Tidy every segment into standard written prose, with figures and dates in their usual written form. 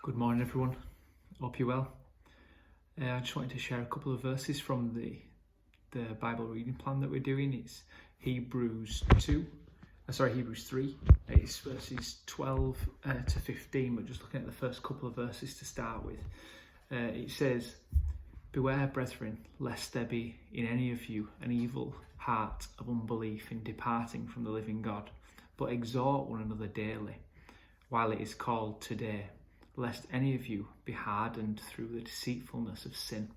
Good morning, everyone. Hope you're well. I just wanted to share a couple of verses from the Bible reading plan that we're doing. It's Hebrews 3. It's verses 12 to 15. We're just looking at the first couple of verses to start with. It says, "Beware, brethren, lest there be in any of you an evil heart of unbelief in departing from the living God, but exhort one another daily, while it is called today, lest any of you be hardened through the deceitfulness of sin."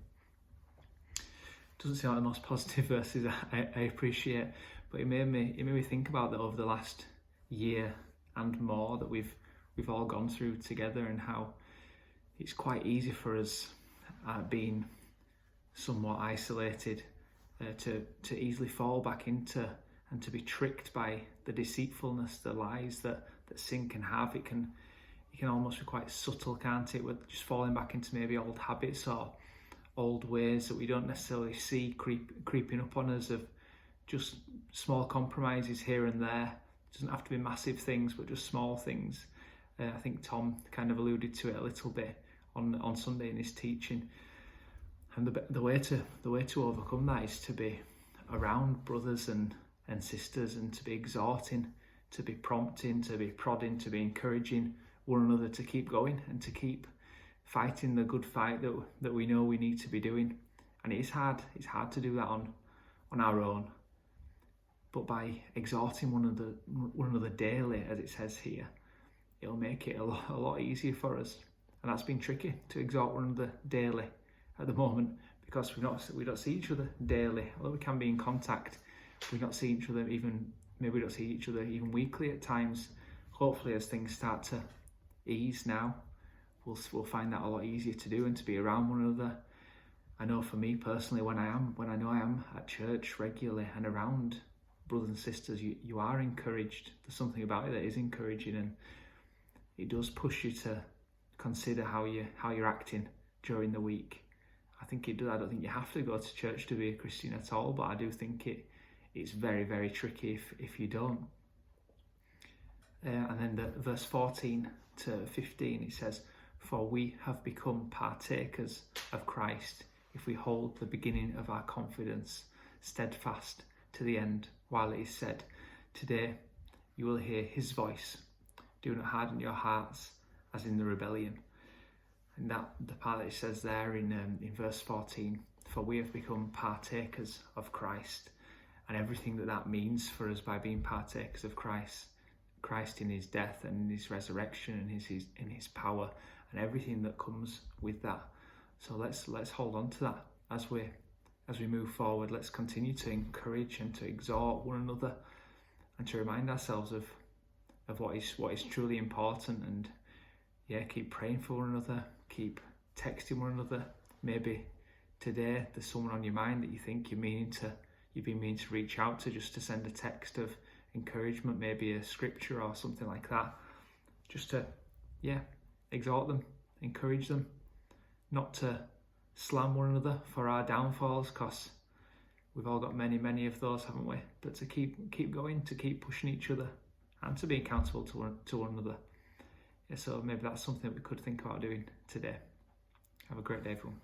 Doesn't seem like the most positive verses I appreciate, but it made me think about that over the last year and more that we've all gone through together, and how it's quite easy for us being somewhat isolated to easily fall back into and to be tricked by the deceitfulness, the lies that sin can have. It can almost be quite subtle, can't it? We're just falling back into maybe old habits or old ways that we don't necessarily see creeping up on us, of just small compromises here and there. It doesn't have to be massive things, but just small things. I think Tom kind of alluded to it a little bit on Sunday in his teaching. And the way to overcome that is to be around brothers and sisters, and to be exhorting, to be prompting, to be prodding, to be encouraging one another to keep going and to keep fighting the good fight that we know we need to be doing. And it's hard to do that on our own, but by exhorting one another daily, as it says here, it'll make it a lot easier for us. And that's been tricky, to exhort one another daily at the moment, because we don't see each other daily. Although we can be in contact, we don't see each other maybe we don't see each other even weekly at times. Hopefully, as things start to ease now, we'll find that a lot easier to do and to be around one another. I know for me personally, when I know I am at church regularly and around brothers and sisters, you are encouraged. There's something about it that is encouraging, and it does push you to consider how you're acting during the week. I think it does. I don't think you have to go to church to be a Christian at all, but I do think it's very, very tricky if you don't. And then the verse 14 to 15, it says, "For we have become partakers of Christ if we hold the beginning of our confidence steadfast to the end, while it is said, today you will hear his voice. Do not harden your hearts as in the rebellion." And the part that it says there in verse 14, "For we have become partakers of Christ," and everything that means for us by being partakers of Christ in his death and in his resurrection and in his power and everything that comes with that. So let's hold on to that as we move forward. Let's continue to encourage and to exhort one another, and to remind ourselves of what is truly important. And keep praying for one another, keep texting one another. Maybe today there's someone on your mind that you think you've been meaning to reach out to, just to send a text of encouragement, maybe a scripture or something like that, just to exhort them, encourage them, not to slam one another for our downfalls, because we've all got many of those, haven't we? But to keep going, to keep pushing each other, and to be accountable to one another. So maybe that's something that we could think about doing today. Have a great day, everyone.